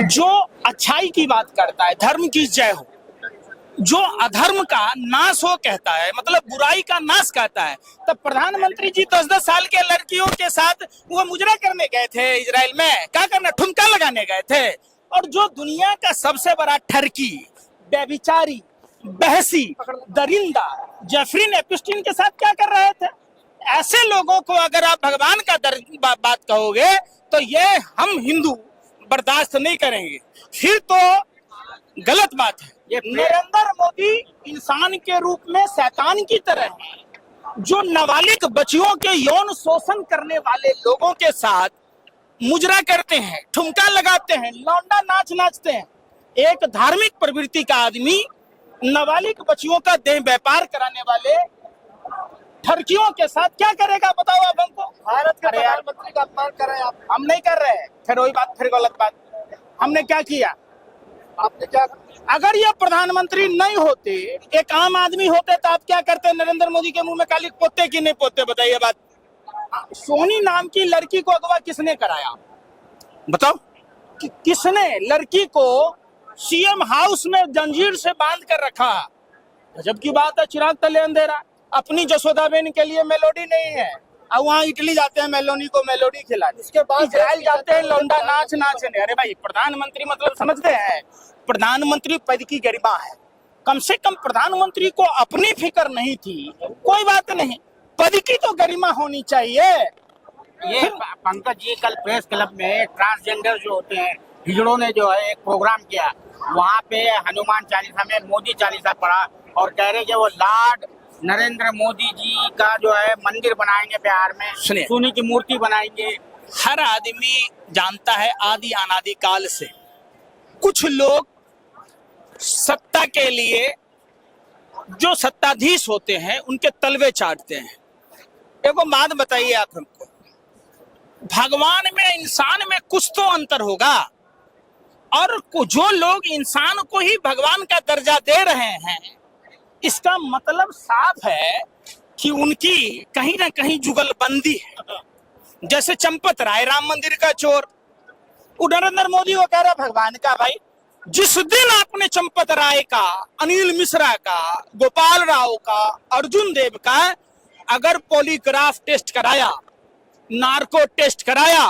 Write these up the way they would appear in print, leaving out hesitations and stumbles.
जो अच्छाई की बात करता है, धर्म की जय हो, जो अधर्म का नाश हो कहता है, मतलब बुराई का नाश कहता है, तब प्रधानमंत्री जी 10-10 साल के लड़कियों के साथ वो मुजरा करने गए थे इजराइल में, क्या करना, ठुमका लगाने गए थे। और जो दुनिया का सबसे बड़ा ठरकी, बेविचारी, बहसी, दरिंदा जेफरीन एपिस्टीन के साथ क्या कर रहे थे। ऐसे लोगों को अगर आप भगवान का बात कहोगे तो ये हम हिंदू बर्दाश्त नहीं करेंगे, फिर तो गलत बात है। नरेंद्र मोदी इंसान के रूप में शैतान की तरह है, जो नाबालिग बच्चियों के यौन शोषण करने वाले लोगों के साथ मुजरा करते हैं, ठुमका लगाते हैं, लौंडा नाच नाचते हैं। एक धार्मिक प्रवृत्ति का आदमी नाबालिग बच्चियों का देह व्यापार कराने वाले ठरकियों के साथ क्या करेगा, बताओ आप हमको। भारत के प्रधानमंत्री का अपमान कर रहे हैं आप। हम नहीं कर रहे हैं, फिर वही बात, फिर गलत बात। हमने क्या किया, आपने क्या, अगर ये प्रधानमंत्री नहीं होते, एक आम आदमी होते, तो आप क्या करते, नरेंद्र मोदी के मुंह में कालिक पोते कि नहीं पोते, बताइए बात। सोनी नाम की लड़की को अगवा किसने कराया, बताओ। किसने लड़की को सीएम हाउस में जंजीर से बांध कर रखा। गजब की बात है, चिराग तले अंधेरा। अपनी जसोदाबेन के लिए मेलोडी नहीं है, अब वहाँ इटली जाते हैं मेलोनी को मेलोडी खिलाने, उसके बाद इजराइल जाते हैं लौंडा नाच नाचने। अरे भाई, प्रधानमंत्री मतलब समझते हैं, प्रधानमंत्री पद की गरिमा है। कम से कम प्रधानमंत्री को अपनी फिक्र नहीं थी, कोई बात नहीं, पद की तो गरिमा होनी चाहिए। ये पंकज जी कल प्रेस क्लब में ट्रांसजेंडर जो होते हैं हिजड़ों ने जो है एक प्रोग्राम किया, वहाँ पे हनुमान चालीसा में मोदी चालीसा पढ़ा और कह रहे कि वो लॉर्ड नरेंद्र मोदी जी का जो है मंदिर बनाएंगे बिहार में, सोने की मूर्ति बनाएंगे। हर आदमी जानता है आदि अनादि काल से कुछ लोग सत्ता के लिए जो सत्ताधीश होते हैं उनके तलवे चाटते हैं। एक बात बताइए आप हमको, भगवान में इंसान में कुछ तो अंतर होगा, और जो लोग इंसान को ही भगवान का दर्जा दे रहे हैं, इसका मतलब साफ है कि उनकी कहीं ना कहीं जुगलबंदी है। जैसे चंपत राय राम मंदिर का चोर, वो नरेंद्र मोदी को कह रहा भगवान का। भाई, जिस दिन आपने चंपत राय का, अनिल मिश्रा का, गोपाल राव का, अर्जुन देव का अगर पॉलीग्राफ टेस्ट कराया, नार्को टेस्ट कराया,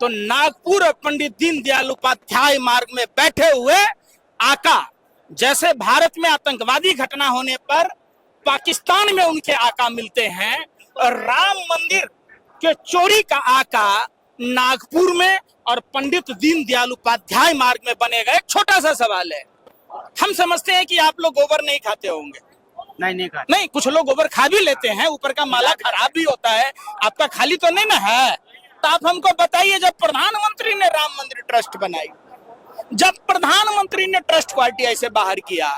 तो नागपुर पंडित दीनदयाल उपाध्याय मार्ग में बैठे हुए आका, जैसे भारत में आतंकवादी घटना होने पर पाकिस्तान में उनके आका मिलते हैं, और राम मंदिर के चोरी का आका नागपुर में और पंडित दीनदयाल उपाध्याय मार्ग में बनेगा। एक छोटा सा सवाल है, हम समझते हैं कि आप लोग गोबर नहीं खाते होंगे। नहीं खाते। नहीं, कुछ लोग गोबर खा भी लेते हैं, ऊपर का माला खराब भी होता है, आपका खाली तो नहीं ना है। तो आप हमको बताइए, जब प्रधानमंत्री ने राम मंदिर ट्रस्ट बनाई, जब प्रधानमंत्री ने ट्रस्ट पार्टी ऐसे बाहर किया,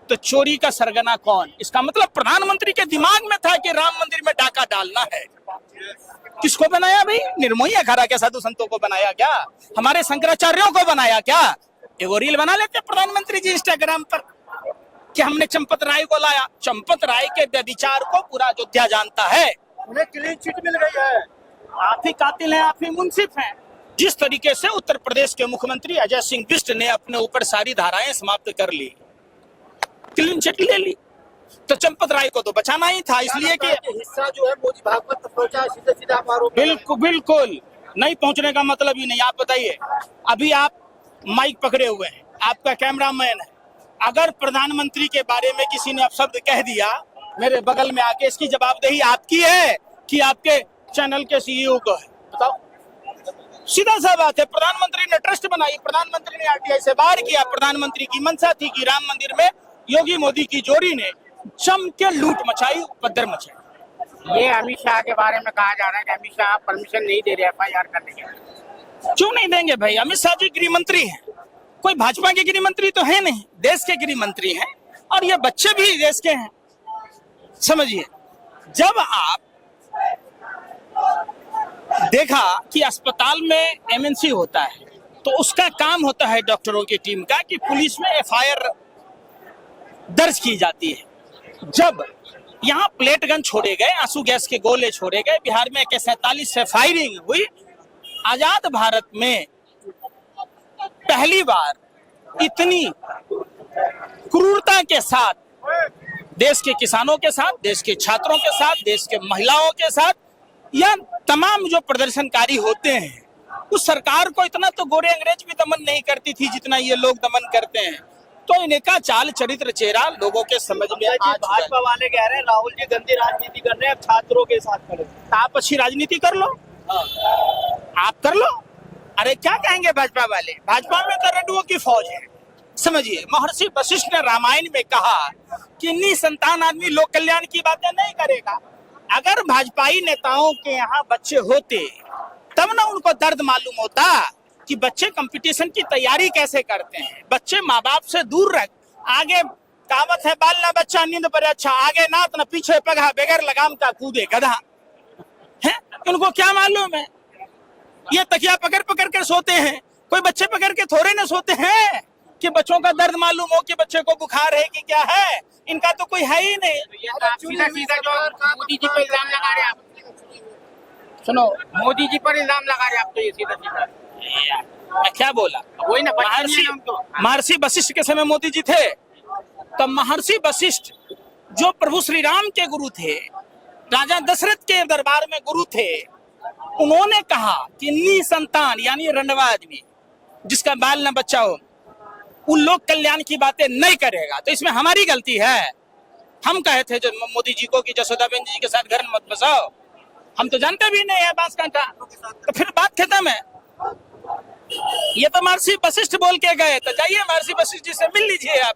तो चोरी का सरगना कौन? इसका मतलब प्रधानमंत्री के दिमाग में था कि राम मंदिर में डाका डालना है। किसको बनाया भाई? निर्मोही अखाड़ा के साधु संतों को बनाया क्या? हमारे शंकराचार्यों को बनाया क्या? एगो रील बना लेते प्रधानमंत्री जी इंस्टाग्राम पर कि हमने चंपत राय को लाया। चंपत राय के व्यभिचार को पूरा अयोध्या जानता है, उन्हें क्लीन चिट मिल गई है। आप ही कातिल हैं, आप ही मुंसिफ हैं। जिस तरीके से उत्तर प्रदेश के मुख्यमंत्री अजय सिंह बिष्ट ने अपने ऊपर सारी धाराएं समाप्त कर ली, क्लीन चिट ले ली, तो चंपत राय को तो बचाना ही था, इसलिए कि हिस्सा जो है मोदी भागवत तक पहुंचा, सीधे सीधे आप आरोप। बिल्कुल नहीं पहुंचने का मतलब ही नहीं। आप बताइए, अभी आप माइक पकड़े हुए हैं, आपका कैमरामैन है, अगर प्रधानमंत्री के बारे में किसी ने अपशब्द कह दिया मेरे बगल में आके, इसकी जवाबदेही आपकी है कि आपके चैनल के सीईओ को है? बताओ, सीधा सा बात है। प्रधानमंत्री ने ट्रस्ट बनाई, प्रधानमंत्री ने आरटीआई से बाहर किया, प्रधानमंत्री की मंशा थी कि राम मंदिर में योगी मोदी की जोड़ी ने जम के लूट मचाई, उपद्रव मचाई। ये अमित शाह के बारे में कहा जा रहा है कि अमित शाह परमिशन नहीं दे रहे एफआईआर करने के। क्यों नहीं देंगे भाई? अमित शाह जी गृह मंत्री हैं, कोई भाजपा के गृह मंत्री तो है नहीं, देश के गृह मंत्री हैं, और ये बच्चे भी देश के हैं। समझिए, जब आप देखा कि अस्पताल में एमएनसी होता है, तो उसका काम होता है डॉक्टरों की टीम का कि पुलिस में एफआईआर दर्ज की जाती है। जब यहाँ प्लेट गन छोड़े गए, आंसू गैस के गोले छोड़े गए, बिहार में AK-47 से फायरिंग हुई, आजाद भारत में पहली बार इतनी क्रूरता के साथ देश के किसानों के साथ, देश के छात्रों के साथ, देश के महिलाओं के साथ या तमाम जो प्रदर्शनकारी होते हैं, उस सरकार को इतना तो गोरे अंग्रेज भी दमन नहीं करती थी जितना ये लोग दमन करते हैं। तो इनका चाल चरित्र चेहरा लोगों के समझ में आ चुका है। भाजपा वाले कह रहे हैं राहुल जी गंदी राजनीति कर रहे हैं, अब छात्रों के साथ खड़े। आप अच्छी राजनीति कर लो, आप कर लो। अरे क्या कहेंगे भाजपा वाले? भाजपा में तो रंडुओं की फौज है। समझिए, महर्षि वशिष्ठ ने रामायण में कहा कि निसंतान आदमी लोक कल्याण की बातें नहीं करेगा। अगर भाजपाई नेताओं के यहाँ बच्चे होते तब ना उनको दर्द मालूम होता कि बच्चे कंपटीशन की तैयारी कैसे करते हैं। बच्चे माँ बाप से दूर रख, आगे कहावत है बाल ना बच्चा नींद पर अच्छा, आगे नात न पीछे पगहा, बगैर लगाम का कूदे गधा। है उनको क्या मालूम है? ये तकिया पकड़ पकड़ कर सोते हैं, कोई बच्चे पकड़ के थोड़े न सोते हैं कि बच्चों का दर्द मालूम हो कि बच्चे को बुखार है कि क्या है। इनका तो कोई है ही नहीं। सीधा सीधा जो मोदी जी पर इल्जाम लगा रहे आप, सुनो, मोदी जी पर इल्जाम लगा रहे आप, तो ये सीधा सीधा मैं क्या बोला? वही ना, बच्चे नहीं है उनको। महर्षि वशिष्ठ के समय मोदी जी थे, तो महर्षि वशिष्ठ जो प्रभु श्री राम के गुरु थे, राजा दशरथ के दरबार में गुरु थे, उन्होंने कहा कि निसंतान यानी रंडवा आदमी जिसका बाल न बच्चा हो, उन लोग कल्याण की बातें नहीं करेगा। तो इसमें हमारी गलती है। हम कहे थे जो मोदी जी को कि जसोदाबेन जी के साथ घर में मत बसाओ, हम तो जानते भी नहीं है बांस कांटा, तो फिर बात खत्म है। ये तो महर्षि वशिष्ठ बोल के गए, तो जाइए महर्षि वशिष्ठ जी से मिल लीजिए आप।